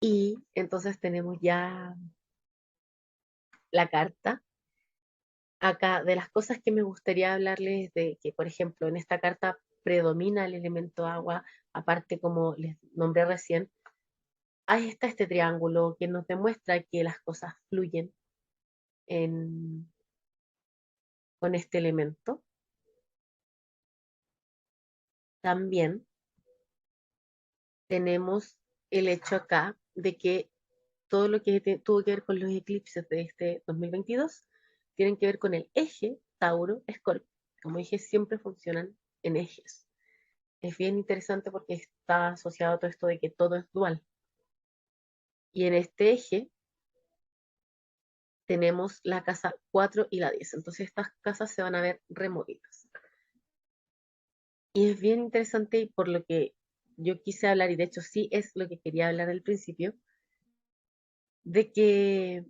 Y entonces tenemos ya la carta. Acá, de las cosas que me gustaría hablarles de que, por ejemplo, en esta carta predomina el elemento agua, aparte como les nombré recién, ahí está este triángulo que nos demuestra que las cosas fluyen en- con este elemento. También tenemos el hecho acá de que todo lo que tuvo que ver con los eclipses de este 2022 tienen que ver con el eje Tauro-Escorpio. Como dije, siempre funcionan en ejes. Es bien interesante porque está asociado a todo esto de que todo es dual. Y en este eje tenemos la casa 4 y la 10. Entonces estas casas se van a ver removidas. Y es bien interesante y por lo que yo quise hablar, y de hecho sí es lo que quería hablar al principio, de que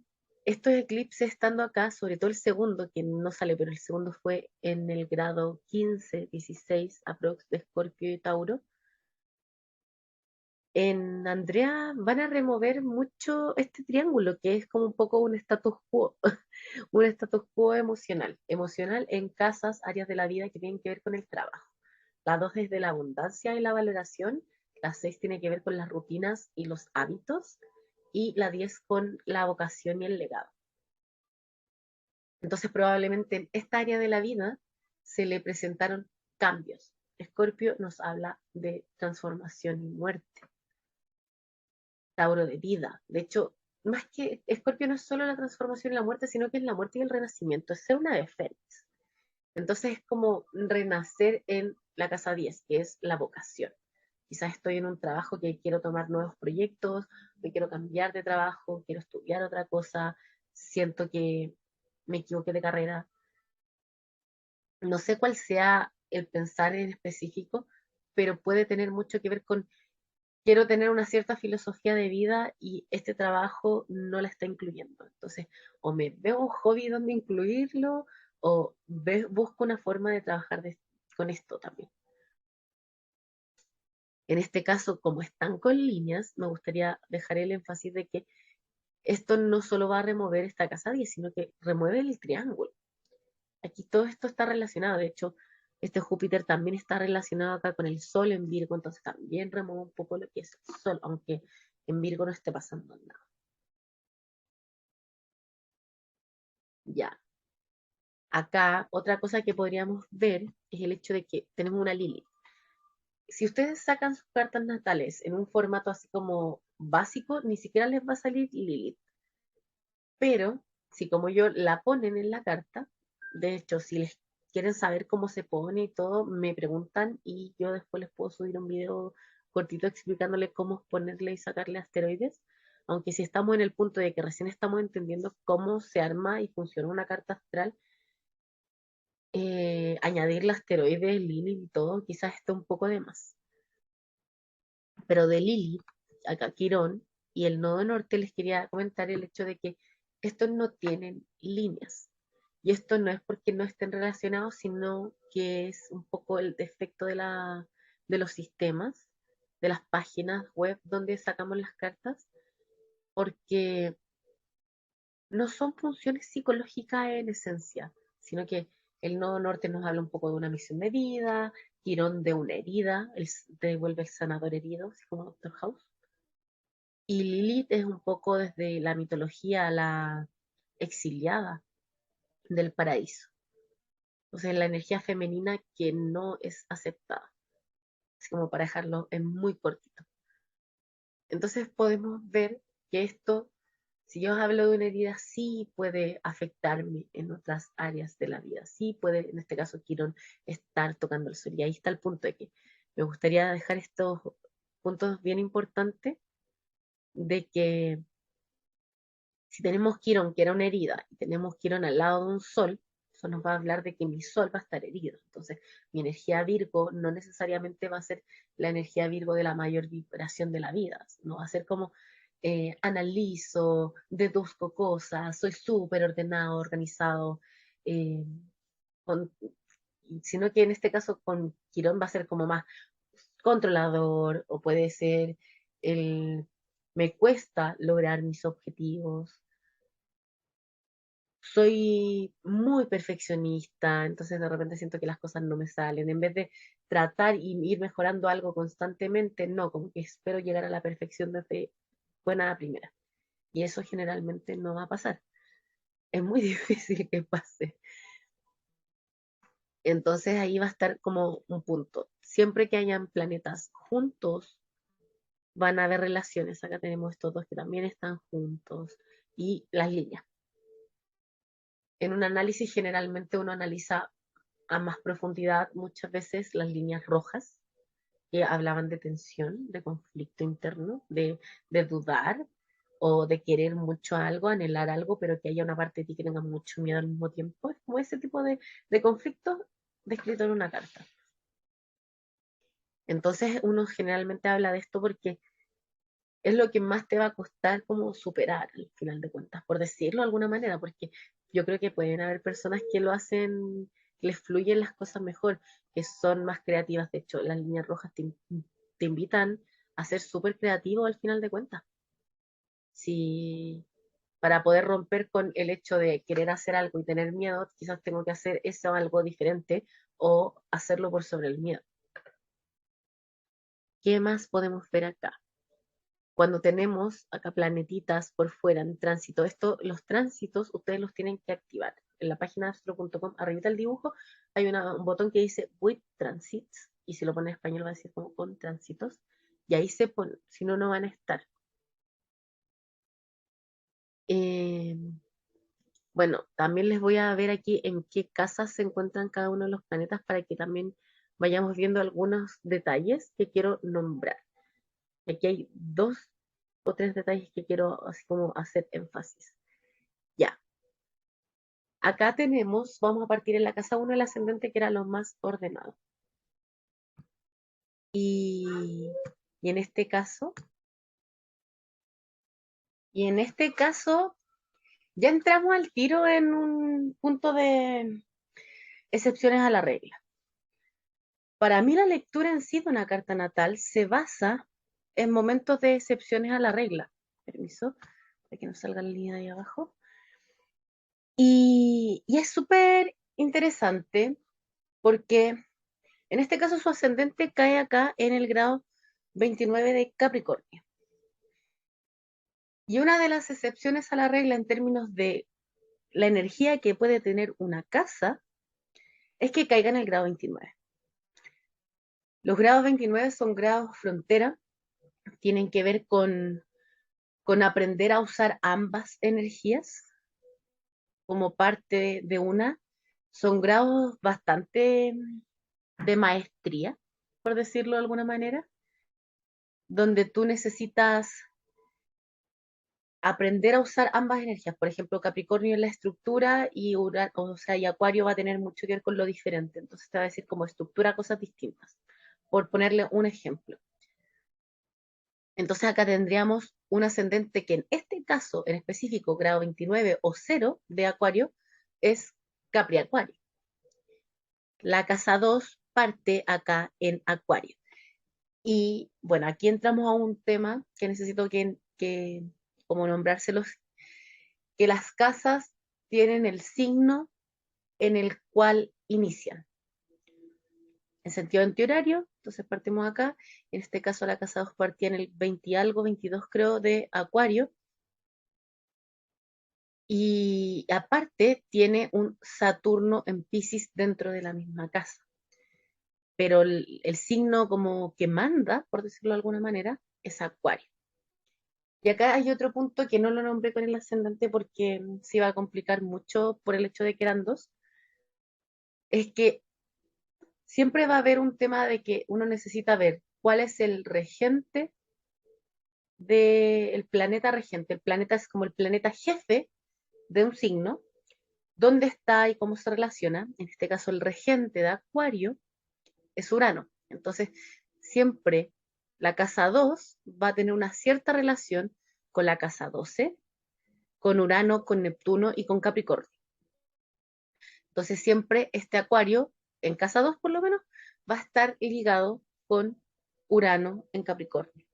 estos eclipses estando acá, sobre todo el segundo, que no sale, pero el segundo fue en el grado 15, 16, aprox de Escorpio y Tauro, en Andrea van a remover mucho este triángulo, que es como un poco un status quo, un status quo emocional, emocional en casas, áreas de la vida que tienen que ver con el trabajo. La 2 es de la abundancia y la valoración, la 6 tiene que ver con las rutinas y los hábitos, y la 10 con la vocación y el legado. Entonces probablemente en esta área de la vida se le presentaron cambios. Escorpio nos habla de transformación y muerte. Tauro de vida. De hecho, más que Escorpio no es solo la transformación y la muerte, sino que es la muerte y el renacimiento, es ser una ave fénix. Entonces es como renacer en la casa 10, que es la vocación. Quizás estoy en un trabajo que quiero tomar nuevos proyectos, me quiero cambiar de trabajo, quiero estudiar otra cosa, siento que me equivoqué de carrera. No sé cuál sea el pensar en específico, pero puede tener mucho que ver con quiero tener una cierta filosofía de vida y este trabajo no la está incluyendo. Entonces, o me veo un hobby donde incluirlo, o busco una forma de trabajar con esto también. En este caso, como están con líneas, me gustaría dejar el énfasis de que esto no solo va a remover esta casa 10, sino que remueve el triángulo. Aquí todo esto está relacionado. De hecho, este Júpiter también está relacionado acá con el Sol en Virgo, entonces también remueve un poco lo que es el Sol, aunque en Virgo no esté pasando nada. Ya. Acá, otra cosa que podríamos ver es el hecho de que tenemos una Lilith. Si ustedes sacan sus cartas natales en un formato así como básico, ni siquiera les va a salir Lilith. Pero, si como yo la ponen en la carta, de hecho, si les quieren saber cómo se pone y todo, me preguntan y yo después les puedo subir un video cortito explicándoles cómo ponerle y sacarle asteroides. Aunque si estamos en el punto de que recién estamos entendiendo cómo se arma y funciona una carta astral, añadirle asteroides, Lilith y todo, quizás esté un poco de más. Pero de Lilith, acá Quirón y el nodo norte les quería comentar el hecho de que estos no tienen líneas. Y esto no es porque no estén relacionados, sino que es un poco el defecto de los sistemas, de las páginas web donde sacamos las cartas, porque no son funciones psicológicas en esencia, sino que el nodo norte nos habla un poco de una misión de vida, Quirón de una herida, él devuelve el sanador herido, así como Doctor House. Y Lilith es un poco desde la mitología, la exiliada del paraíso. O sea, la energía femenina que no es aceptada, así como para dejarlo en muy cortito. Entonces podemos ver que esto, si yo hablo de una herida, sí puede afectarme en otras áreas de la vida, sí puede, en este caso, Quirón, estar tocando el sol. Y ahí está el punto de que me gustaría dejar estos puntos bien importantes de que si tenemos Quirón, que era una herida, y tenemos Quirón al lado de un sol, eso nos va a hablar de que mi sol va a estar herido. Entonces, mi energía Virgo no necesariamente va a ser la energía Virgo de la mayor vibración de la vida, no va a ser como analizo, deduzco cosas, soy súper ordenado, organizado, eh, con- sino que en este caso con Quirón va a ser como más controlador o puede ser el me cuesta lograr mis objetivos, soy muy perfeccionista, entonces de repente siento que las cosas no me salen. En vez de tratar y ir mejorando algo constantemente, no, como que espero llegar a la perfección desde buena a primera. Y eso generalmente no va a pasar. Es muy difícil que pase. Entonces ahí va a estar como un punto. Siempre que hayan planetas juntos, van a haber relaciones. Acá tenemos estos dos que también están juntos. Y las líneas. En un análisis generalmente uno analiza a más profundidad muchas veces las líneas rojas que hablaban de tensión, de conflicto interno, de dudar o de querer mucho algo, anhelar algo, pero que haya una parte de ti que tenga mucho miedo al mismo tiempo. Es como ese tipo de conflicto descrito en una carta. Entonces uno generalmente habla de esto porque es lo que más te va a costar como superar al final de cuentas, por decirlo de alguna manera, porque yo creo que pueden haber personas que lo hacen, que les fluyen las cosas mejor, que son más creativas. De hecho, las líneas rojas te invitan a ser súper creativo al final de cuentas. Si para poder romper con el hecho de querer hacer algo y tener miedo, quizás tengo que hacer eso algo diferente o hacerlo por sobre el miedo. ¿Qué más podemos ver acá? Cuando tenemos acá planetitas por fuera en tránsito, los tránsitos ustedes los tienen que activar. En la página astro.com, arribita del dibujo, hay un botón que dice with transits, y si lo pone en español va a decir como con tránsitos, y ahí se pone, si no, no van a estar. Eh, bueno, también les voy a ver aquí en qué casas se encuentran cada uno de los planetas para que también vayamos viendo algunos detalles que quiero nombrar. Aquí hay dos o tres detalles que quiero así como hacer énfasis. Ya, acá tenemos, vamos a partir en la casa 1 el ascendente que era lo más ordenado. Y, y en este caso, y en este caso, ya entramos al tiro en un punto de excepciones a la regla. Para mí la lectura en sí de una carta natal se basa en momentos de excepciones a la regla. Permiso, para que no salga la línea de ahí abajo. Y es súper interesante porque en este caso su ascendente cae acá en el grado 29 de Capricornio. Y una de las excepciones a la regla en términos de la energía que puede tener una casa es que caiga en el grado 29. Los grados 29 son grados frontera, tienen que ver con aprender a usar ambas energías como parte de una. Son grados bastante de maestría, por decirlo de alguna manera, donde tú necesitas aprender a usar ambas energías. Por ejemplo, Capricornio en la estructura y o sea, y Acuario va a tener mucho que ver con lo diferente. Entonces te va a decir como estructura cosas distintas, por ponerle un ejemplo. Entonces acá tendríamos un ascendente que en este caso, en específico, grado 29 o 0 de Acuario, es Capri-Acuario. La casa 2 parte acá en Acuario. Y bueno, aquí entramos a un tema que necesito que como nombrárselos, que las casas tienen el signo en el cual inician. En sentido antihorario, entonces partimos acá. En este caso, la casa 2 partía en el 20 y algo, 22 creo, de Acuario. Y aparte, tiene un Saturno en Pisces dentro de la misma casa. Pero el signo como que manda, por decirlo de alguna manera, es Acuario. Y acá hay otro punto que no lo nombré con el ascendente porque se iba a complicar mucho por el hecho de que eran dos. Es que siempre va a haber un tema de que uno necesita ver cuál es el regente del planeta regente. El planeta es como el planeta jefe de un signo, dónde está y cómo se relaciona. En este caso, el regente de Acuario es Urano. Entonces, siempre la casa 2 va a tener una cierta relación con la casa 12, con Urano, con Neptuno y con Capricornio. Entonces, siempre este Acuario, en casa 2 por lo menos, va a estar ligado con Urano en Capricornio.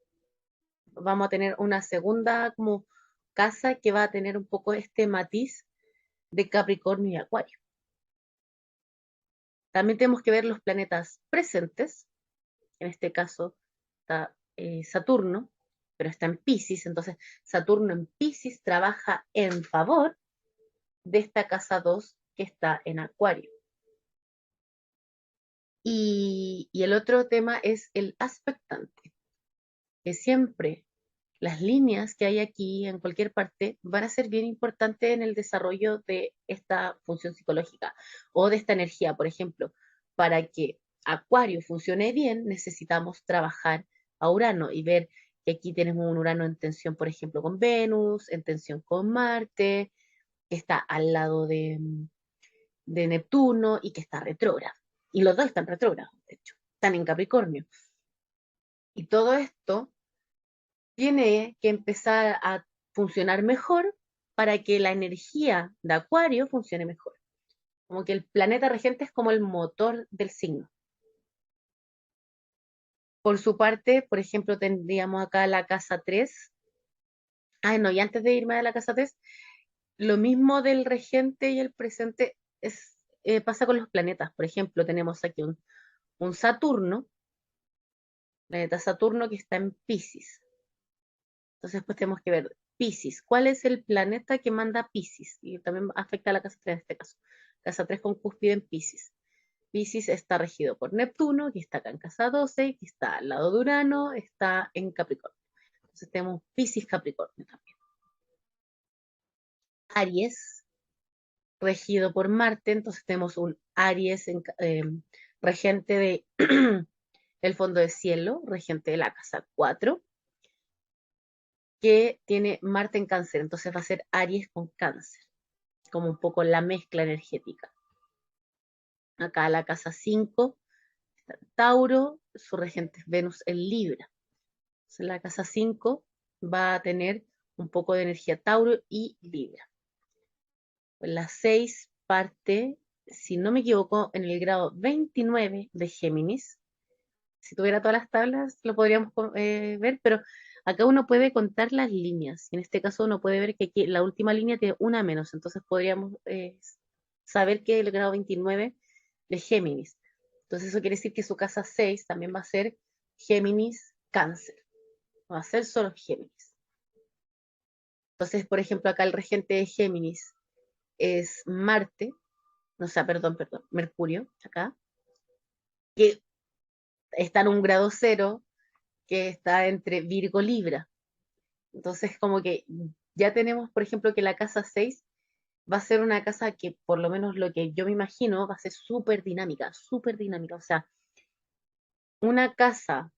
vamos a tener una segunda como casa que va a tener un poco este matiz de Capricornio y Acuario. También tenemos que ver los planetas presentes, en este caso está Saturno, pero está en Pisces, entonces Saturno en Pisces trabaja en favor de esta casa 2 que está en Acuario. Y el otro tema es el aspectante, que siempre las líneas que hay aquí en cualquier parte van a ser bien importantes en el desarrollo de esta función psicológica o de esta energía. Por ejemplo, para que Acuario funcione bien, necesitamos trabajar a Urano y ver que aquí tenemos un Urano en tensión, por ejemplo, con Venus, en tensión con Marte, que está al lado de Neptuno y que está retrógrado. Y los dos están retrógrados, de hecho, están en Capricornio. Y todo esto tiene que empezar a funcionar mejor para que la energía de Acuario funcione mejor. Como que el planeta regente es como el motor del signo. Por su parte, por ejemplo, tendríamos acá la casa 3. Ah, no, y antes de irme a la casa 3, lo mismo del regente y el presente pasa con los planetas. Por ejemplo, tenemos aquí un Saturno, planeta Saturno que está en Pisces. Entonces, pues tenemos que ver Pisces. ¿Cuál es el planeta que manda Pisces? Y también afecta a la casa 3 en este caso. Casa 3 con cúspide en Pisces. Pisces está regido por Neptuno, que está acá en casa 12, que está al lado de Urano, está en Capricornio. Entonces tenemos Pisces Capricornio también. Aries, regido por Marte, entonces tenemos un Aries regente de el fondo de cielo, regente de la casa 4, que tiene Marte en Cáncer, entonces va a ser Aries con Cáncer, como un poco la mezcla energética. Acá la casa 5 está en Tauro, su regente es Venus en Libra. Entonces la casa 5 va a tener un poco de energía Tauro y Libra. La 6 parte, si no me equivoco, en el grado 29 de Géminis. Si tuviera todas las tablas lo podríamos ver, pero acá uno puede contar las líneas. En este caso uno puede ver que aquí la última línea tiene una menos, entonces podríamos saber que el grado 29 de Géminis. Entonces eso quiere decir que su casa 6 también va a ser Géminis Cáncer. Va a ser solo Géminis. Entonces, por ejemplo, acá el regente de Géminis es Marte, no sé, perdón, Mercurio, acá, que está en un grado cero, que está entre Virgo y Libra. Entonces, como que ya tenemos, por ejemplo, que la casa 6 va a ser una casa que, por lo menos lo que yo me imagino, va a ser súper dinámica, súper dinámica. O sea, una casa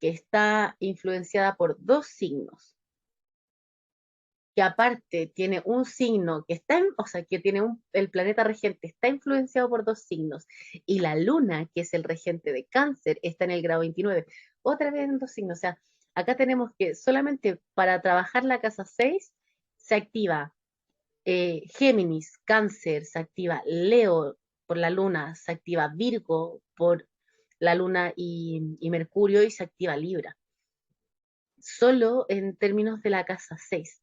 que está influenciada por dos signos, que aparte tiene un signo que está, o sea, que tiene el planeta regente está influenciado por dos signos, y la luna, que es el regente de Cáncer, está en el grado 29, otra vez en dos signos. O sea, acá tenemos que solamente para trabajar la casa 6 se activa Géminis, Cáncer, se activa Leo por la luna, se activa Virgo por la luna y Mercurio, y se activa Libra. Solo en términos de la casa 6.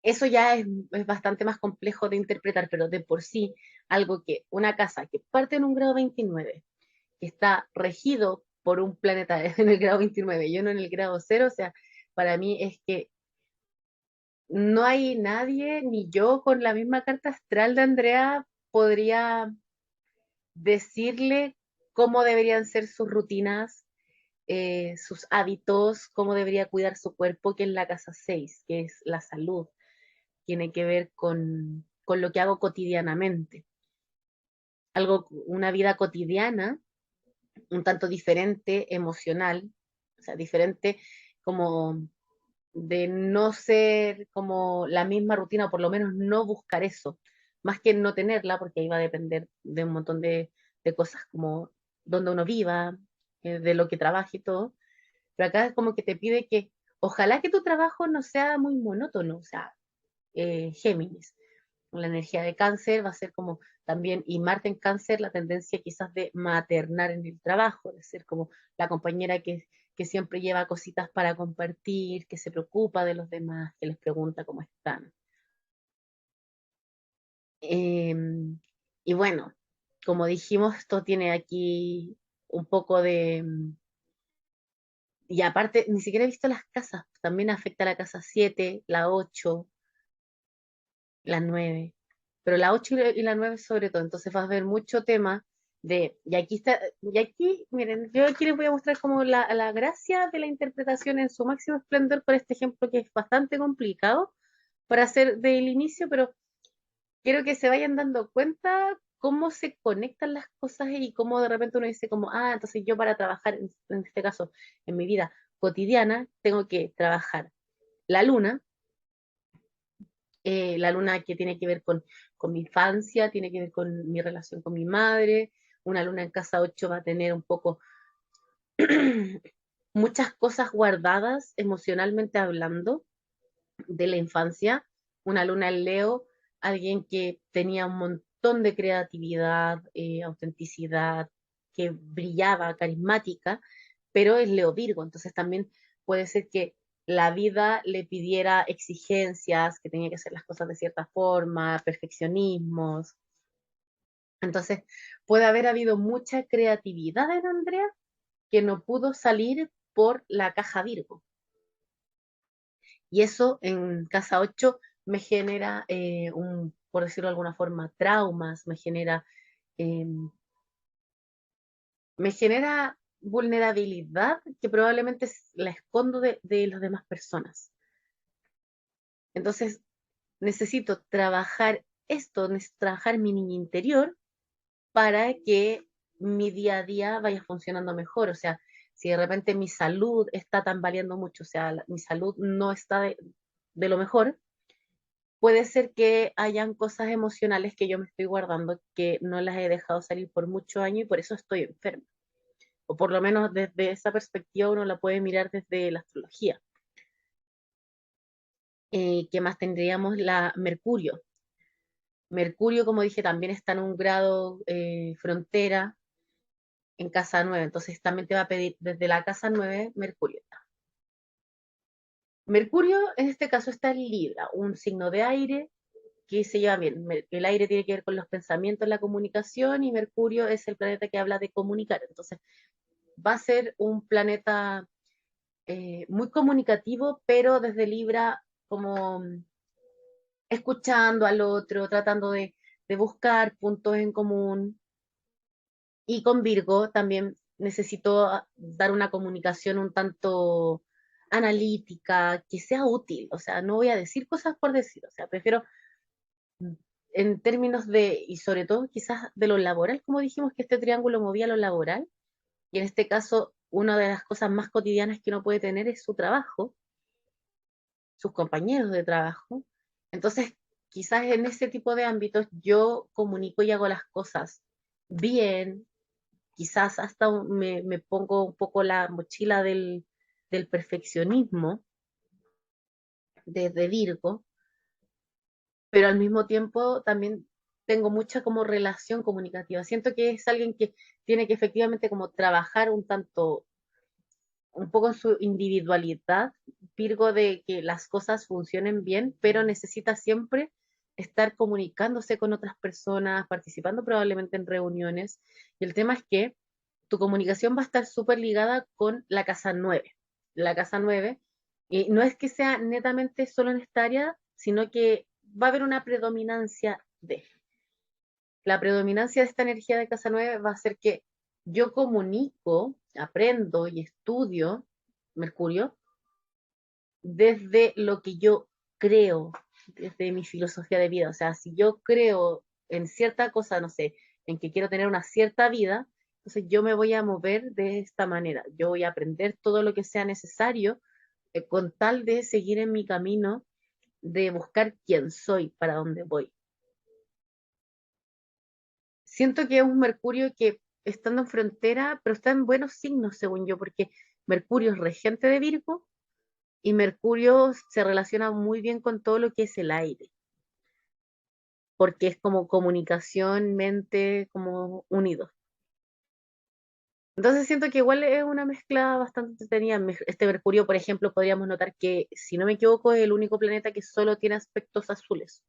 Eso ya es bastante más complejo de interpretar, pero de por sí, algo que una casa que parte en un grado 29, que está regido por un planeta en el grado 29 y uno en el grado 0, o sea, para mí es que no hay nadie, ni yo con la misma carta astral de Andrea, podría decirle cómo deberían ser sus rutinas, sus hábitos, cómo debería cuidar su cuerpo, que es la casa 6, que es la salud, tiene que ver con lo que hago cotidianamente. Una vida cotidiana, un tanto diferente, emocional, o sea, diferente como de no ser como la misma rutina, o por lo menos no buscar eso, más que no tenerla, porque ahí va a depender de un montón de cosas como donde uno viva, de lo que trabaje y todo. Pero acá es como que te pide que ojalá que tu trabajo no sea muy monótono, o sea, Géminis. La energía de Cáncer va a ser como también, y Marte en Cáncer, la tendencia quizás de maternar en el trabajo, de ser como la compañera que siempre lleva cositas para compartir, que se preocupa de los demás, que les pregunta cómo están. Em, y bueno, como dijimos, esto tiene aquí un poco de... Y aparte, ni siquiera he visto las casas, también afecta la casa 7, la 8, la 9, pero la 8 y la 9 sobre todo, entonces vas a ver mucho tema de, y aquí está, y aquí, miren, yo aquí les voy a mostrar como la gracia de la interpretación en su máximo esplendor por este ejemplo que es bastante complicado para hacer del inicio, pero quiero que se vayan dando cuenta cómo se conectan las cosas y cómo de repente uno dice como, ah, entonces yo para trabajar, en este caso, en mi vida cotidiana, tengo que trabajar la luna que tiene que ver con mi infancia, tiene que ver con mi relación con mi madre, una luna en casa 8 va a tener un poco muchas cosas guardadas emocionalmente hablando de la infancia, una luna en Leo, alguien que tenía un montón de creatividad, autenticidad, que brillaba, carismática, pero es Leo Virgo, entonces también puede ser que la vida le pidiera exigencias, que tenía que hacer las cosas de cierta forma, perfeccionismos. Entonces, puede haber habido mucha creatividad en Andrea que no pudo salir por la caja Virgo. Y eso en casa 8 me genera, por decirlo de alguna forma, traumas, eh, me genera vulnerabilidad que probablemente la escondo de las demás personas. Entonces, necesito trabajar esto, necesito trabajar mi niña interior para que mi día a día vaya funcionando mejor. O sea, si de repente mi salud está tambaleando mucho, o sea, mi salud no está de lo mejor, puede ser que hayan cosas emocionales que yo me estoy guardando que no las he dejado salir por muchos años y por eso estoy enferma. O por lo menos desde esa perspectiva uno la puede mirar desde la astrología. ¿Qué más tendríamos? La Mercurio. Mercurio, como dije, también está en un grado frontera en casa 9, entonces también te va a pedir desde la casa 9 Mercurio. Mercurio en este caso está en Libra, un signo de aire que se lleva bien. El aire tiene que ver con los pensamientos, la comunicación y Mercurio es el planeta que habla de comunicar. Entonces va a ser un planeta muy comunicativo, pero desde Libra como escuchando al otro, tratando de buscar puntos en común. Y con Virgo también necesito dar una comunicación un tanto analítica, que sea útil. O sea, no voy a decir cosas por decir. O sea, prefiero en términos de, y sobre todo quizás de lo laboral, como dijimos que este triángulo movía lo laboral, y en este caso una de las cosas más cotidianas que uno puede tener es su trabajo, sus compañeros de trabajo. Entonces, quizás en ese tipo de ámbitos yo comunico y hago las cosas bien, quizás hasta me pongo un poco la mochila del perfeccionismo desde Virgo, pero al mismo tiempo también tengo mucha como relación comunicativa. Siento que es alguien que tiene que efectivamente como trabajar un tanto, un poco en su individualidad, Virgo, de que las cosas funcionen bien, pero necesita siempre estar comunicándose con otras personas, participando probablemente en reuniones. Y el tema es que tu comunicación va a estar súper ligada con la casa 9. La casa 9, y no es que sea netamente solo en esta área, sino que va a haber una predominancia de. La predominancia de esta energía de casa 9 va a ser que yo comunico, aprendo y estudio Mercurio desde lo que yo creo, desde mi filosofía de vida. O sea, si yo creo en cierta cosa, no sé, en que quiero tener una cierta vida, entonces yo me voy a mover de esta manera. Yo voy a aprender todo lo que sea necesario con tal de seguir en mi camino de buscar quién soy, para dónde voy. Siento que es un Mercurio que estando en frontera, pero está en buenos signos, según yo, porque Mercurio es regente de Virgo y Mercurio se relaciona muy bien con todo lo que es el aire, porque es como comunicación, mente, como unidos. Entonces siento que igual es una mezcla bastante entretenida. Este Mercurio, por ejemplo, podríamos notar que, si no me equivoco, es el único planeta que solo tiene aspectos azules.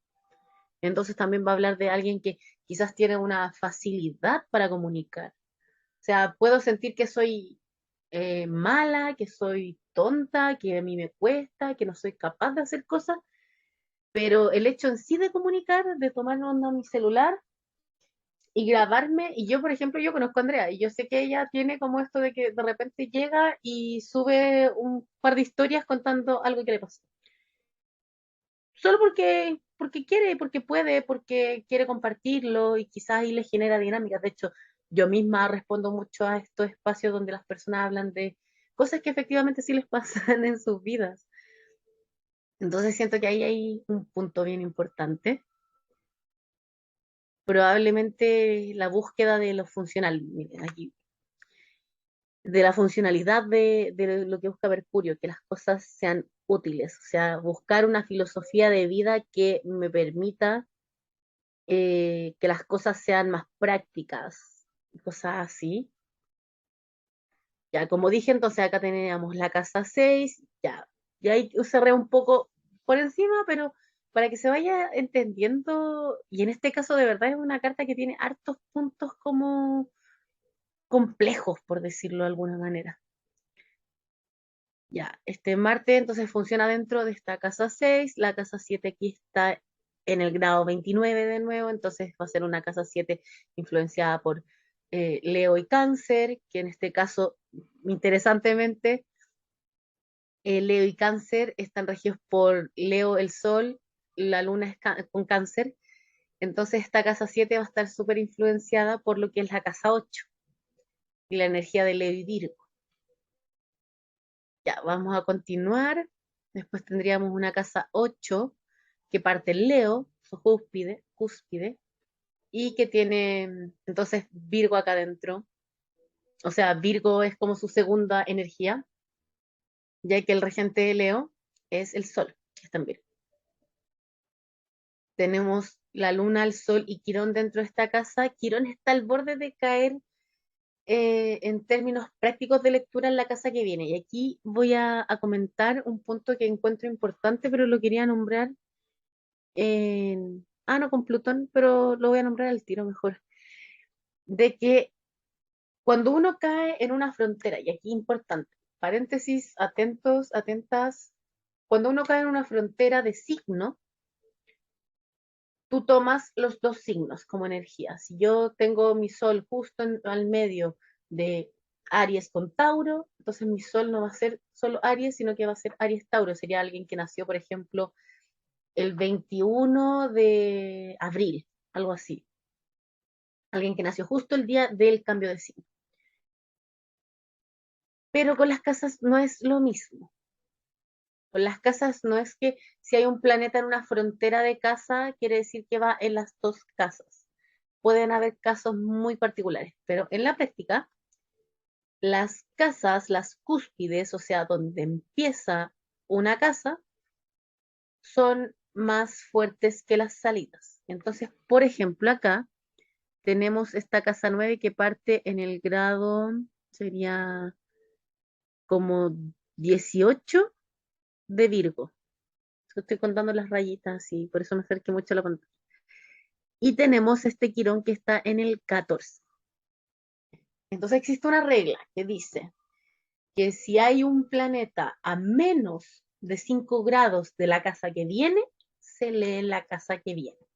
Entonces también va a hablar de alguien que quizás tiene una facilidad para comunicar. O sea, puedo sentir que soy mala, que soy tonta, que a mí me cuesta, que no soy capaz de hacer cosas, pero el hecho en sí de comunicar, de tomar onda mi celular y grabarme, y yo, por ejemplo, yo conozco a Andrea, y yo sé que ella tiene como esto de que de repente llega y sube un par de historias contando algo que le pasó. Solo porque quiere, porque puede, porque quiere compartirlo y quizás ahí le genera dinámicas. De hecho, yo misma respondo mucho a estos espacios donde las personas hablan de cosas que efectivamente sí les pasan en sus vidas. Entonces siento que ahí hay un punto bien importante. Probablemente la búsqueda de lo funcional, miren, aquí, de la funcionalidad de lo que busca Mercurio, que las cosas sean útiles, o sea, buscar una filosofía de vida que me permita que las cosas sean más prácticas, cosas así. Ya, como dije, entonces acá teníamos la casa 6 ya, y ahí cerré un poco por encima, pero para que se vaya entendiendo, y en este caso de verdad es una carta que tiene hartos puntos como complejos, por decirlo de alguna manera. Ya, este Marte entonces funciona dentro de esta casa 6, la casa 7 aquí está en el grado 29 de nuevo, entonces va a ser una casa 7 influenciada por Leo y Cáncer, que en este caso, interesantemente, Leo y Cáncer están regidos por Leo el Sol, la Luna es con Cáncer, entonces esta casa 7 va a estar súper influenciada por lo que es la casa 8 y la energía de Leo y Virgo. Ya, vamos a continuar. Después tendríamos una casa 8 que parte en Leo, su cúspide, y que tiene entonces Virgo acá adentro. O sea, Virgo es como su segunda energía, ya que el regente de Leo es el Sol, que está en Virgo. Tenemos la Luna, el Sol y Quirón dentro de esta casa. Quirón está al borde de caer en términos prácticos de lectura en la casa que viene. Y aquí voy a comentar un punto que encuentro importante, pero lo quería nombrar no con Plutón, pero lo voy a nombrar al tiro mejor, de que cuando uno cae en una frontera, y aquí importante, paréntesis, atentos, atentas, cuando uno cae en una frontera de signo, tú tomas los dos signos como energía. Si yo tengo mi sol justo al medio de Aries con Tauro, entonces mi sol no va a ser solo Aries, sino que va a ser Aries Tauro. Sería alguien que nació, por ejemplo, el 21 de abril, algo así. Alguien que nació justo el día del cambio de signo. Pero con las casas no es lo mismo. Con las casas no es que si hay un planeta en una frontera de casa, quiere decir que va en las dos casas. Pueden haber casos muy particulares, pero en la práctica, las casas, las cúspides, o sea, donde empieza una casa, son más fuertes que las salidas. Entonces, por ejemplo, acá tenemos esta casa 9 que parte en el grado, sería como 18 de Virgo. Estoy contando las rayitas y por eso me acerqué mucho a la pantalla. Y tenemos este Quirón que está en el 14. Entonces existe una regla que dice que si hay un planeta a menos de 5 grados de la casa que viene, se lee la casa que viene,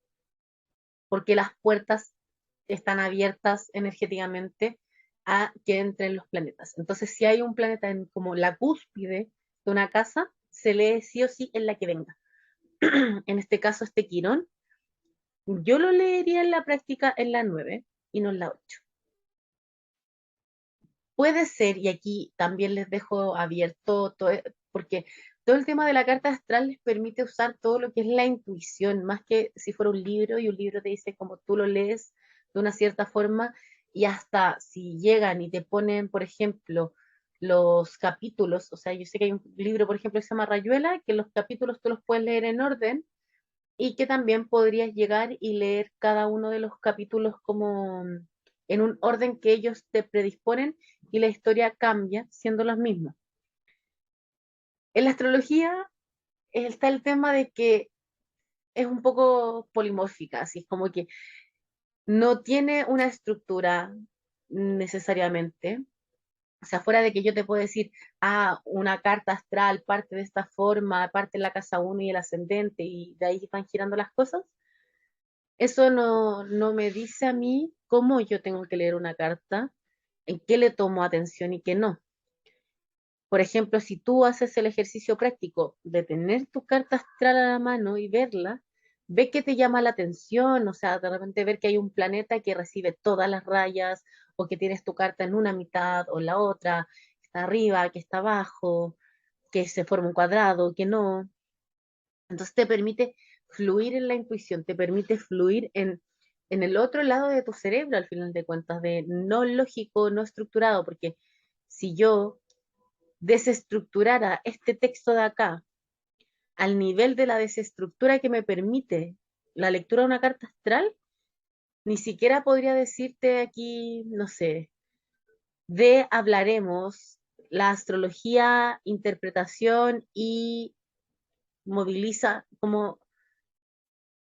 porque las puertas están abiertas energéticamente a que entren los planetas. Entonces, si hay un planeta en como la cúspide de una casa, se lee sí o sí en la que venga. En este caso, este Quirón, yo lo leería en la práctica en la 9 y no en la 8. Puede ser, y aquí también les dejo abierto todo, porque todo el tema de la carta astral les permite usar todo lo que es la intuición, más que si fuera un libro y un libro te dice como tú lo lees de una cierta forma y hasta si llegan y te ponen, por ejemplo, los capítulos, o sea, yo sé que hay un libro, por ejemplo, que se llama Rayuela, que los capítulos tú los puedes leer en orden y que también podrías llegar y leer cada uno de los capítulos como en un orden que ellos te predisponen y la historia cambia siendo los mismos. En la astrología está el tema de que es un poco polimórfica, así es como que no tiene una estructura necesariamente. O sea, fuera de que yo te puedo decir, una carta astral parte de esta forma, parte en la casa 1 y el ascendente, y de ahí van girando las cosas, eso no me dice a mí cómo yo tengo que leer una carta, en qué le tomo atención y qué no. Por ejemplo, si tú haces el ejercicio práctico de tener tu carta astral a la mano y verla, ve que te llama la atención, o sea, de repente ver que hay un planeta que recibe todas las rayas, o que tienes tu carta en una mitad o en la otra, que está arriba, que está abajo, que se forma un cuadrado, que no. Entonces te permite fluir en la intuición, te permite fluir en el otro lado de tu cerebro, al final de cuentas, de no lógico, no estructurado, porque si yo desestructurara este texto de acá al nivel de la desestructura que me permite la lectura de una carta astral, ni siquiera podría decirte aquí, no sé, de hablaremos la astrología, interpretación y moviliza como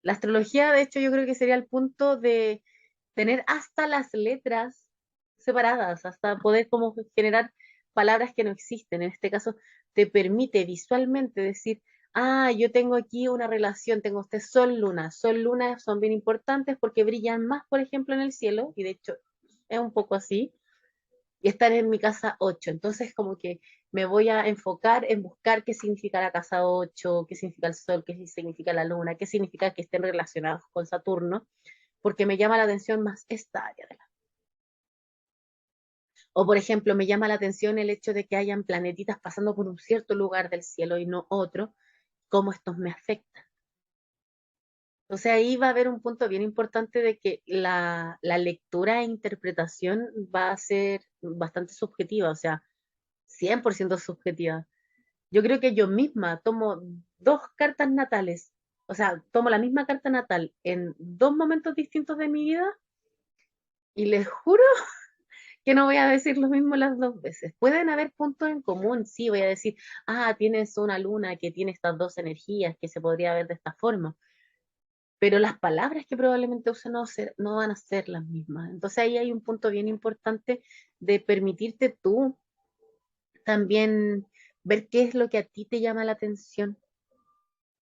la astrología, de hecho, yo creo que sería el punto de tener hasta las letras separadas, hasta poder como generar palabras que no existen. En este caso, te permite visualmente decir, yo tengo aquí una relación, tengo este sol-luna. Sol-luna son bien importantes porque brillan más, por ejemplo, en el cielo, y de hecho es un poco así, y estar en mi casa 8. Entonces, como que me voy a enfocar en buscar qué significa la casa 8, qué significa el sol, qué significa la luna, qué significa que estén relacionados con Saturno, porque me llama la atención más esta área de la. O, por ejemplo, me llama la atención el hecho de que hayan planetitas pasando por un cierto lugar del cielo y no otro, cómo estos me afectan. Entonces ahí va a haber un punto bien importante de que la lectura e interpretación va a ser bastante subjetiva, o sea, 100% subjetiva. Yo creo que yo misma tomo dos cartas natales, o sea, tomo la misma carta natal en dos momentos distintos de mi vida y les juro que no voy a decir lo mismo las dos veces. Pueden haber puntos en común, sí, voy a decir, tienes una luna que tiene estas dos energías que se podría ver de esta forma, pero las palabras que probablemente use no van a ser las mismas. Entonces ahí hay un punto bien importante de permitirte tú también ver qué es lo que a ti te llama la atención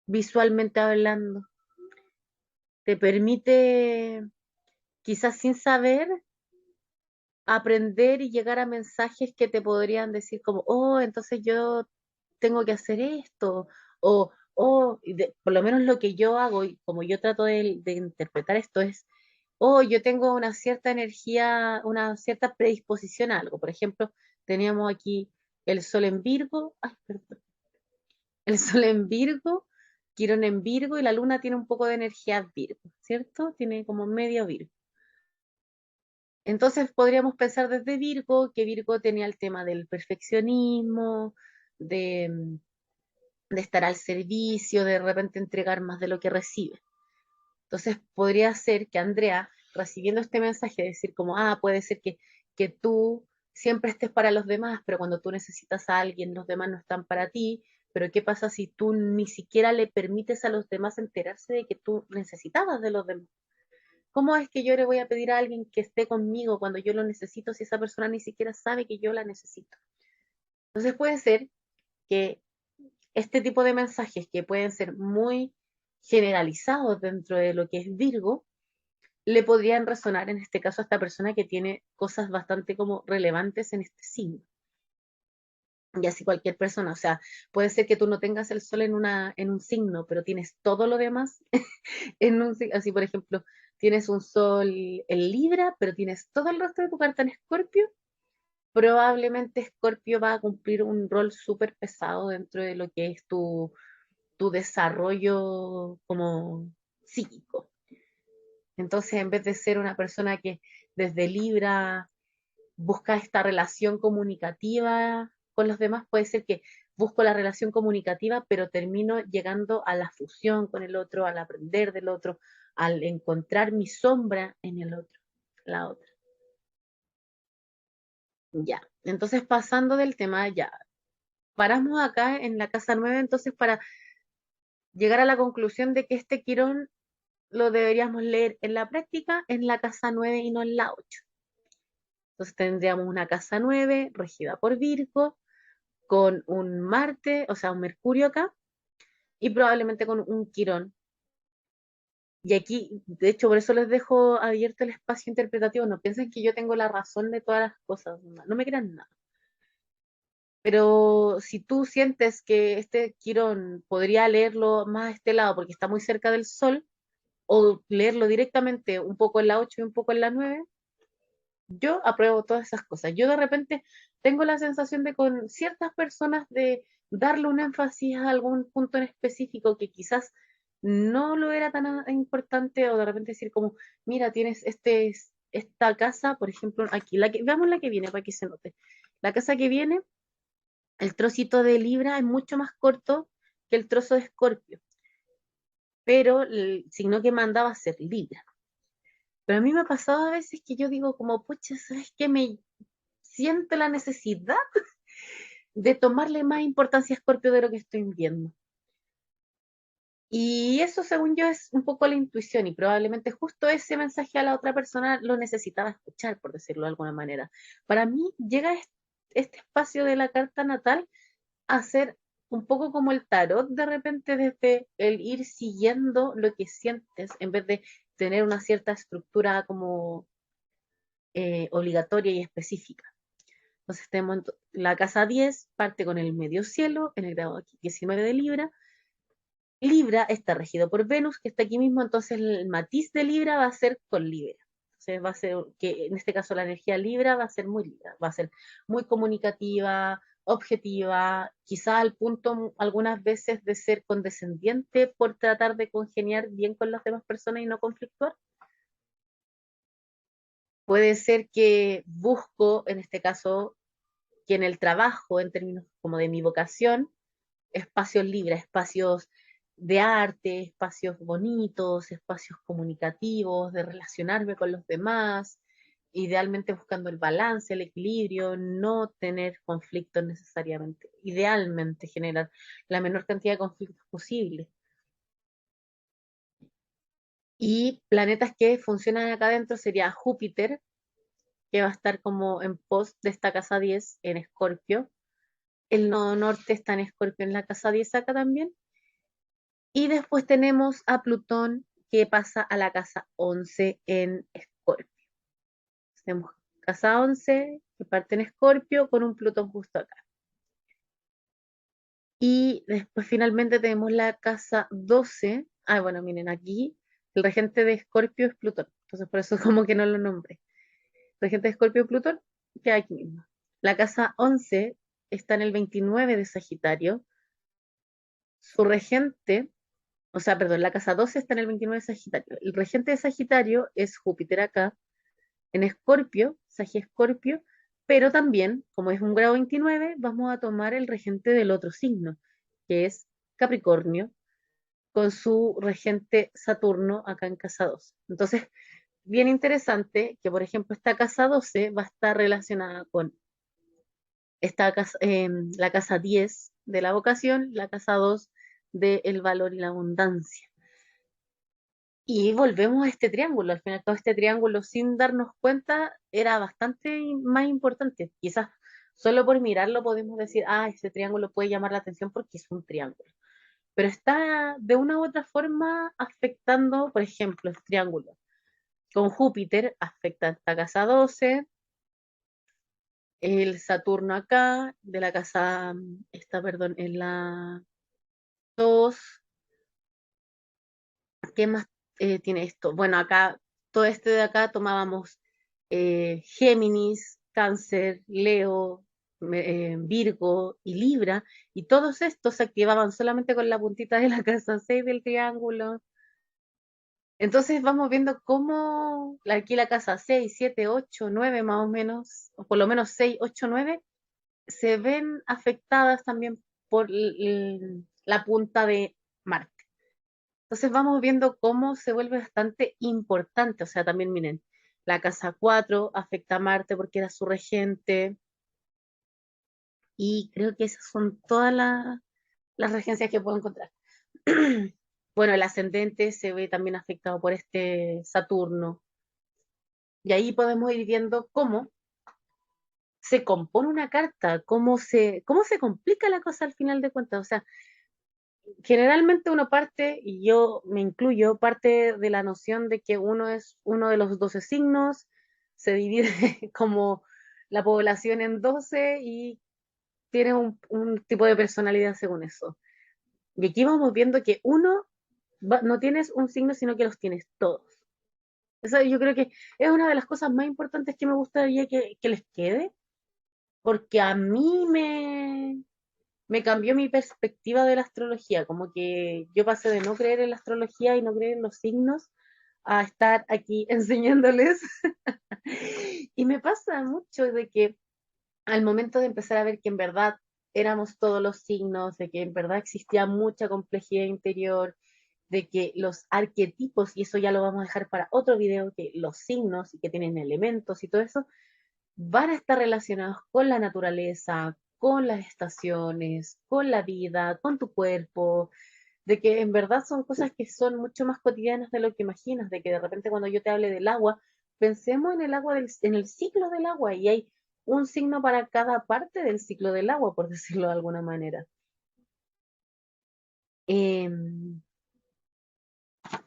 visualmente hablando. Te permite, quizás sin saber, aprender y llegar a mensajes que te podrían decir como, entonces yo tengo que hacer esto, por lo menos lo que yo hago y como yo trato de interpretar esto es, yo tengo una cierta energía, una cierta predisposición a algo. Por ejemplo, teníamos aquí el sol en Virgo, perdón, el sol en Virgo, Quirón en Virgo y la luna tiene un poco de energía Virgo, ¿cierto? Tiene como medio Virgo. Entonces podríamos pensar desde Virgo, que Virgo tenía el tema del perfeccionismo, de, de estar al servicio, de repente entregar más de lo que recibe. Entonces podría ser que Andrea, recibiendo este mensaje, decir como, puede ser que tú siempre estés para los demás, pero cuando tú necesitas a alguien, los demás no están para ti, pero ¿qué pasa si tú ni siquiera le permites a los demás enterarse de que tú necesitabas de los demás? ¿Cómo es que yo le voy a pedir a alguien que esté conmigo cuando yo lo necesito si esa persona ni siquiera sabe que yo la necesito? Entonces puede ser que este tipo de mensajes que pueden ser muy generalizados dentro de lo que es Virgo, le podrían resonar en este caso a esta persona que tiene cosas bastante como relevantes en este signo. Y así cualquier persona, o sea, puede ser que tú no tengas el sol en un signo, pero tienes todo lo demás en un signo. Así, por ejemplo, tienes un sol en Libra, pero tienes todo el resto de tu carta en Escorpio. Probablemente Escorpio va a cumplir un rol súper pesado dentro de lo que es tu desarrollo como psíquico. Entonces, en vez de ser una persona que desde Libra busca esta relación comunicativa con los demás, puede ser que busco la relación comunicativa, pero termino llegando a la fusión con el otro, al aprender del otro, al encontrar mi sombra en el otro, la otra. Ya, entonces pasando del tema, ya, paramos acá en la casa 9 entonces para llegar a la conclusión de que este Quirón lo deberíamos leer en la práctica en la casa 9 y no en la 8. Entonces tendríamos una casa 9 regida por Virgo, con un Marte, o sea, un Mercurio acá, y probablemente con un Quirón. Y aquí, de hecho, por eso les dejo abierto el espacio interpretativo. No piensen que yo tengo la razón de todas las cosas, no me crean nada. Pero si tú sientes que este Quirón podría leerlo más a este lado porque está muy cerca del Sol, o leerlo directamente un poco en la 8 y un poco en la 9, yo apruebo todas esas cosas. Yo de repente tengo la sensación de con ciertas personas de darle un énfasis a algún punto en específico que quizás no lo era tan importante, o de repente decir como, mira, tienes esta casa, por ejemplo, aquí, veamos la que viene para que se note. La casa que viene, el trocito de Libra es mucho más corto que el trozo de Escorpio, pero el signo que manda va a ser Libra. Pero a mí me ha pasado a veces que yo digo como, pucha, ¿sabes qué? Me siento la necesidad de tomarle más importancia a Escorpio de lo que estoy viendo. Y eso, según yo, es un poco la intuición, y probablemente justo ese mensaje a la otra persona lo necesitaba escuchar, por decirlo de alguna manera. Para mí llega este espacio de la carta natal a ser un poco como el tarot de repente, desde el ir siguiendo lo que sientes en vez de tener una cierta estructura como obligatoria y específica. Entonces tenemos la casa 10, parte con el medio cielo, en el grado 19 de Libra. Libra está regido por Venus, que está aquí mismo, entonces el matiz de Libra va a ser con Libra. Entonces va a ser que en este caso la energía Libra va a ser muy Libra, va a ser muy comunicativa, objetiva, quizá al punto algunas veces de ser condescendiente por tratar de congeniar bien con las demás personas y no conflictuar. Puede ser que busco, en este caso, que en el trabajo, en términos como de mi vocación, espacios libres, espacios de arte, espacios bonitos, espacios comunicativos, de relacionarme con los demás, idealmente buscando el balance, el equilibrio, no tener conflictos necesariamente, idealmente generar la menor cantidad de conflictos posible. Y planetas que funcionan acá adentro sería Júpiter, que va a estar como en pos de esta casa 10 en Escorpio. El nodo norte está en Escorpio en la casa 10 acá también. Y después tenemos a Plutón que pasa a la casa 11 en Escorpio. Tenemos casa 11 que parte en Escorpio con un Plutón justo acá. Y después finalmente tenemos la casa 12. Ah, bueno, miren, aquí el regente de Escorpio es Plutón. Entonces por eso como que no lo nombré. Regente de Escorpio Plutón queda aquí mismo. La casa 11 está en el 29 de Sagitario. Su regente, o sea, perdón, la casa 12 está en el 29 de Sagitario. El regente de Sagitario es Júpiter acá, en Escorpio, Sagi Escorpio, pero también, como es un grado 29, vamos a tomar el regente del otro signo, que es Capricornio, con su regente Saturno acá en casa 12. Entonces, bien interesante que, por ejemplo, esta casa 12 va a estar relacionada con la casa 10 de la vocación, la casa 2 del valor y la abundancia. Y volvemos a este triángulo. Al final, todo este triángulo, sin darnos cuenta, era bastante más importante. Quizás solo por mirarlo podemos decir, ah, este triángulo puede llamar la atención porque es un triángulo. Pero está de una u otra forma afectando, por ejemplo, el triángulo. Con Júpiter afecta esta casa 12, el Saturno acá, de la casa, esta, perdón, en la 2. ¿Qué más tiene esto? Bueno, acá, todo este de acá tomábamos Géminis, Cáncer, Leo, Virgo y Libra, y todos estos se activaban solamente con la puntita de la casa 6 del triángulo. Entonces vamos viendo cómo aquí la casa 6, 7, 8, 9 más o menos, o por lo menos 6, 8, 9, se ven afectadas también por la punta de Marte. Entonces vamos viendo cómo se vuelve bastante importante. O sea, también miren, la casa 4 afecta a Marte porque era su regente. Y creo que esas son todas las regencias que puedo encontrar. Bueno, el ascendente se ve también afectado por este Saturno. Y ahí podemos ir viendo cómo se compone una carta, cómo se complica la cosa al final de cuentas. O sea, generalmente uno parte, y yo me incluyo, parte de la noción de que uno es uno de los 12 signos, se divide como la población en 12 y tiene un tipo de personalidad según eso. Y aquí vamos viendo que no tienes un signo, sino que los tienes todos. Eso yo creo que es una de las cosas más importantes que me gustaría que les quede, porque a mí me cambió mi perspectiva de la astrología, como que yo pasé de no creer en la astrología y no creer en los signos a estar aquí enseñándoles. Y me pasa mucho de que al momento de empezar a ver que en verdad éramos todos los signos, de que en verdad existía mucha complejidad interior, de que los arquetipos, y eso ya lo vamos a dejar para otro video, que los signos y que tienen elementos y todo eso, van a estar relacionados con la naturaleza, con las estaciones, con la vida, con tu cuerpo, de que en verdad son cosas que son mucho más cotidianas de lo que imaginas, de que de repente cuando yo te hable del agua, pensemos en el agua, en el ciclo del agua, y hay un signo para cada parte del ciclo del agua, por decirlo de alguna manera. Eh,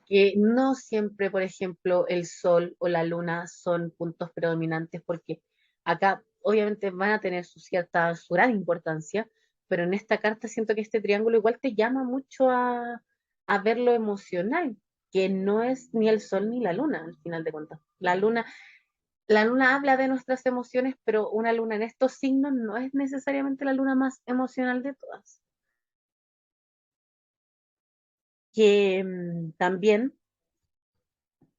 que no siempre, por ejemplo, el sol o la luna son puntos predominantes, porque acá obviamente van a tener su gran importancia, pero en esta carta siento que este triángulo igual te llama mucho a ver lo emocional, que no es ni el sol ni la luna, al final de cuentas. La luna habla de nuestras emociones, pero una luna en estos signos no es necesariamente la luna más emocional de todas. Que también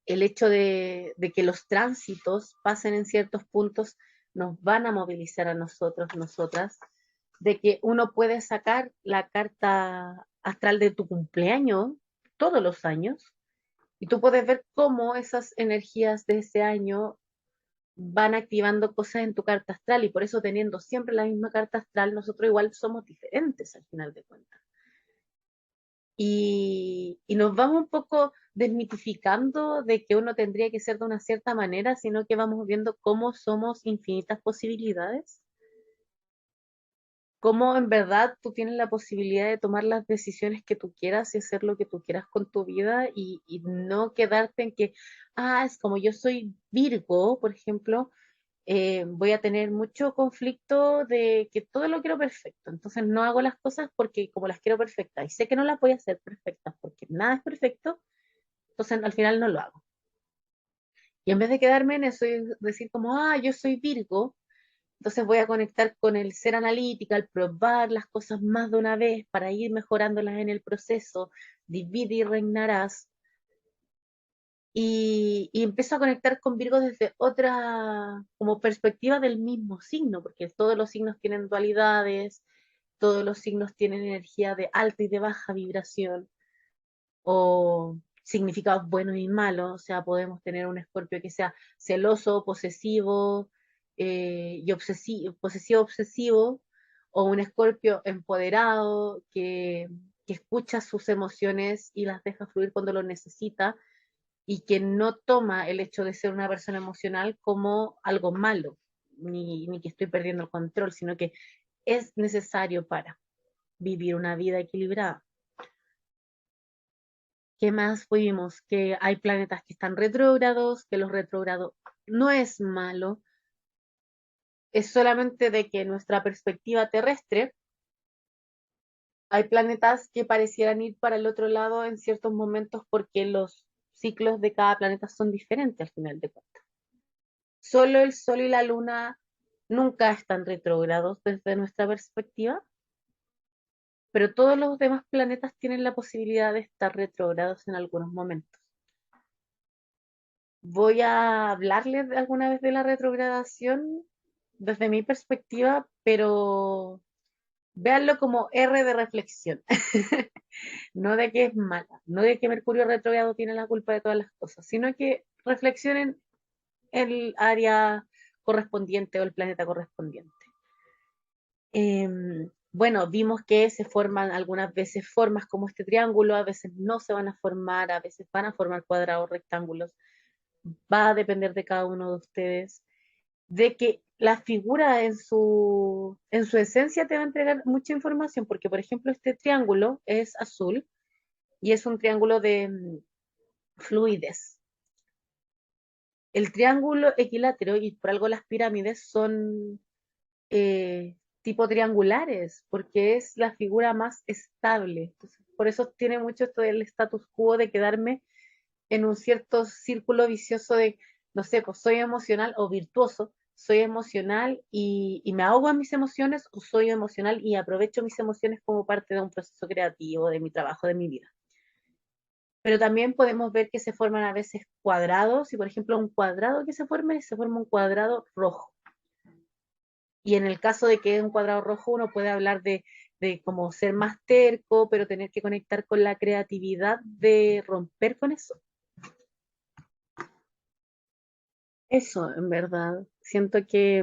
el hecho de que los tránsitos pasen en ciertos puntos nos van a movilizar a nosotros, nosotras, de que uno puede sacar la carta astral de tu cumpleaños todos los años y tú puedes ver cómo esas energías de ese año van activando cosas en tu carta astral, y por eso teniendo siempre la misma carta astral, nosotros igual somos diferentes al final de cuentas. Y nos vamos un poco desmitificando de que uno tendría que ser de una cierta manera, sino que vamos viendo cómo somos infinitas posibilidades, cómo en verdad tú tienes la posibilidad de tomar las decisiones que tú quieras y hacer lo que tú quieras con tu vida, y no quedarte en que, es como yo soy Virgo, por ejemplo, voy a tener mucho conflicto de que todo lo quiero perfecto. Entonces no hago las cosas porque como las quiero perfectas y sé que no las voy a hacer perfectas porque nada es perfecto, entonces al final no lo hago. Y en vez de quedarme en eso y decir como, yo soy Virgo, entonces voy a conectar con el ser analítica, el probar las cosas más de una vez para ir mejorándolas en el proceso, divide y reinarás. Y empiezo a conectar con Virgo desde otra como perspectiva del mismo signo, porque todos los signos tienen dualidades, todos los signos tienen energía de alta y de baja vibración, o significados buenos y malos. O sea, podemos tener un Escorpio que sea celoso, posesivo y posesivo, obsesivo, o un Escorpio empoderado que escucha sus emociones y las deja fluir cuando lo necesita, y que no toma el hecho de ser una persona emocional como algo malo, ni que estoy perdiendo el control, sino que es necesario para vivir una vida equilibrada. ¿Qué más vimos? Que hay planetas que están retrógrados, que los retrógrados no es malo, es solamente de que nuestra perspectiva terrestre, hay planetas que parecieran ir para el otro lado en ciertos momentos porque los ciclos de cada planeta son diferentes al final de cuentas. Solo el Sol y la Luna nunca están retrógrados desde nuestra perspectiva, pero todos los demás planetas tienen la posibilidad de estar retrógrados en algunos momentos. Voy a hablarles alguna vez de la retrogradación desde mi perspectiva, pero véanlo como R de reflexión, no de que es mala, no de que Mercurio retrógrado tiene la culpa de todas las cosas, sino que reflexionen el área correspondiente o el planeta correspondiente. Bueno, vimos que se forman algunas veces formas como este triángulo, a veces no se van a formar, a veces van a formar cuadrados, rectángulos. Va a depender de cada uno de ustedes, de que la figura en su esencia te va a entregar mucha información, porque por ejemplo este triángulo es azul y es un triángulo de fluidez. El triángulo equilátero, y por algo las pirámides son tipo triangulares, porque es la figura más estable. Entonces, por eso tiene mucho esto del status quo de quedarme en un cierto círculo vicioso de, no sé, pues soy emocional o virtuoso, soy emocional y me ahogo en mis emociones, o soy emocional y aprovecho mis emociones como parte de un proceso creativo, de mi trabajo, de mi vida. Pero también podemos ver que se forman a veces cuadrados, y por ejemplo un cuadrado que se forma un cuadrado rojo. Y en el caso de que es un cuadrado rojo, uno puede hablar de como ser más terco, pero tener que conectar con la creatividad de romper con eso. Eso, en verdad. Siento que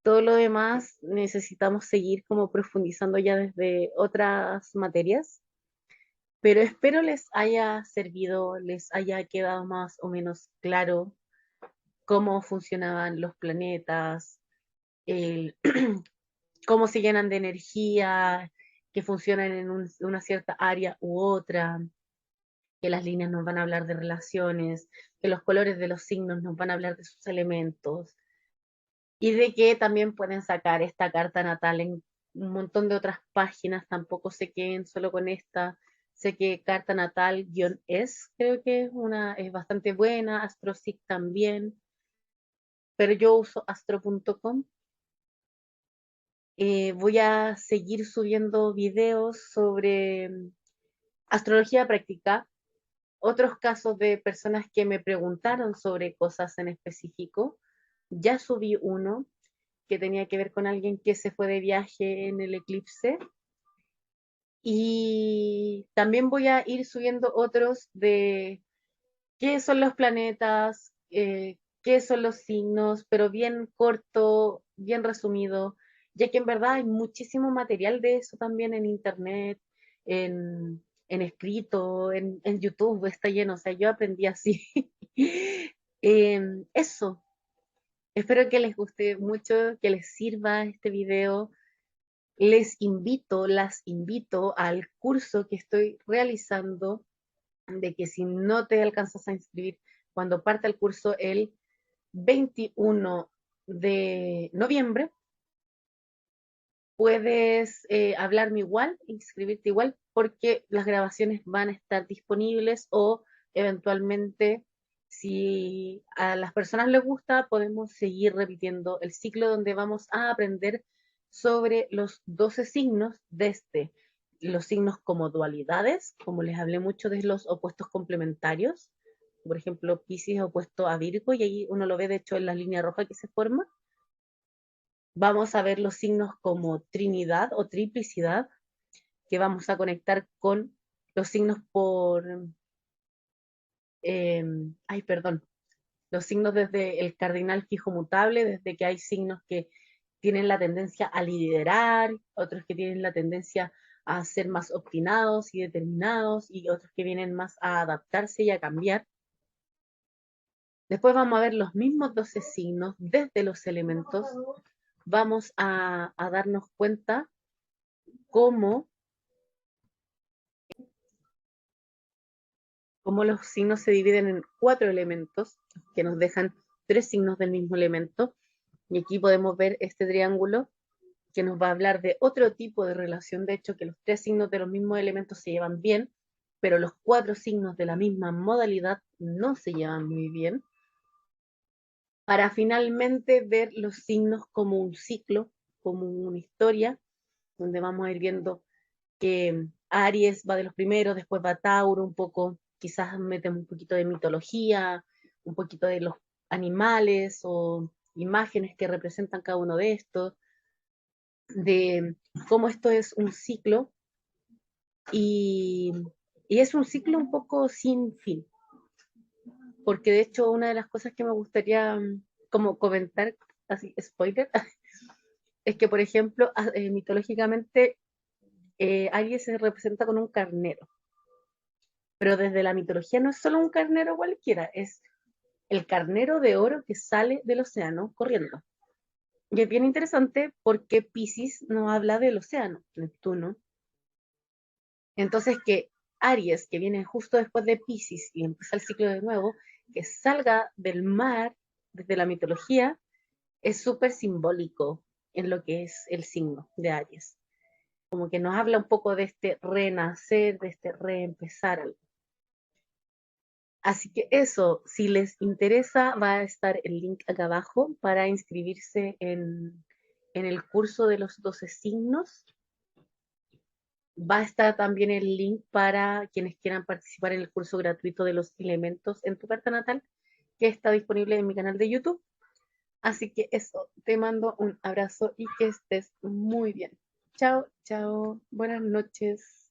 todo lo demás necesitamos seguir como profundizando ya desde otras materias, pero espero les haya servido, les haya quedado más o menos claro cómo funcionaban los planetas, el, cómo se llenan de energía, que funcionan en una cierta área u otra, que las líneas nos van a hablar de relaciones, que los colores de los signos nos van a hablar de sus elementos, y de que también pueden sacar esta carta natal en un montón de otras páginas, tampoco se queden solo con esta. Sé que carta natal-es, creo que es bastante buena, AstroSeek también, pero yo uso astro.com. Voy a seguir subiendo videos sobre astrología práctica, otros casos de personas que me preguntaron sobre cosas en específico. Ya subí uno que tenía que ver con alguien que se fue de viaje en el eclipse, y también voy a ir subiendo otros de qué son los planetas, qué son los signos, pero bien corto, bien resumido, ya que en verdad hay muchísimo material de eso también en internet, en escrito, en YouTube, está lleno, o sea, yo aprendí así. Eso, espero que les guste mucho, que les sirva este video. Las invito al curso que estoy realizando, de que si no te alcanzas a inscribir, cuando parte el curso el 21 de noviembre, puedes hablarme igual, inscribirte igual, porque las grabaciones van a estar disponibles, o eventualmente, si a las personas les gusta, podemos seguir repitiendo el ciclo donde vamos a aprender sobre los 12 signos desde los signos como dualidades, como les hablé mucho de los opuestos complementarios, por ejemplo, Piscis es opuesto a Virgo, y ahí uno lo ve de hecho en la línea roja que se forma. Vamos a ver los signos como trinidad o triplicidad, que vamos a conectar con los signos ay, perdón, los signos desde el cardinal fijo mutable, desde que hay signos que tienen la tendencia a liderar, otros que tienen la tendencia a ser más obstinados y determinados, y otros que vienen más a adaptarse y a cambiar. Después vamos a ver los mismos 12 signos desde los elementos. Vamos a darnos cuenta cómo cómo los signos se dividen en 4 elementos, que nos dejan 3 signos del mismo elemento. Y aquí podemos ver este triángulo que nos va a hablar de otro tipo de relación, de hecho que los 3 signos de los mismos elementos se llevan bien, pero los 4 signos de la misma modalidad no se llevan muy bien, para finalmente ver los signos como un ciclo, como una historia, donde vamos a ir viendo que Aries va de los primeros, después va Tauro, un poco, quizás metemos un poquito de mitología, un poquito de los animales o imágenes que representan cada uno de estos, de cómo esto es un ciclo, y, y es un ciclo un poco sin fin, porque de hecho una de las cosas que me gustaría como comentar, así, spoiler, es que, por ejemplo, mitológicamente, Aries se representa con un carnero, pero desde la mitología no es solo un carnero cualquiera, es el carnero de oro que sale del océano corriendo. Y es bien interesante porque Pisces no habla del océano, Neptuno. Entonces que Aries, que viene justo después de Pisces y empieza el ciclo de nuevo, que salga del mar desde la mitología, es súper simbólico en lo que es el signo de Aries. Como que nos habla un poco de este renacer, de este reempezar algo. Así que eso, si les interesa, va a estar el link acá abajo para inscribirse en el curso de los 12 signos. Va a estar también el link para quienes quieran participar en el curso gratuito de los elementos en tu carta natal, que está disponible en mi canal de YouTube. Así que eso, te mando un abrazo y que estés muy bien. Chao, chao, buenas noches.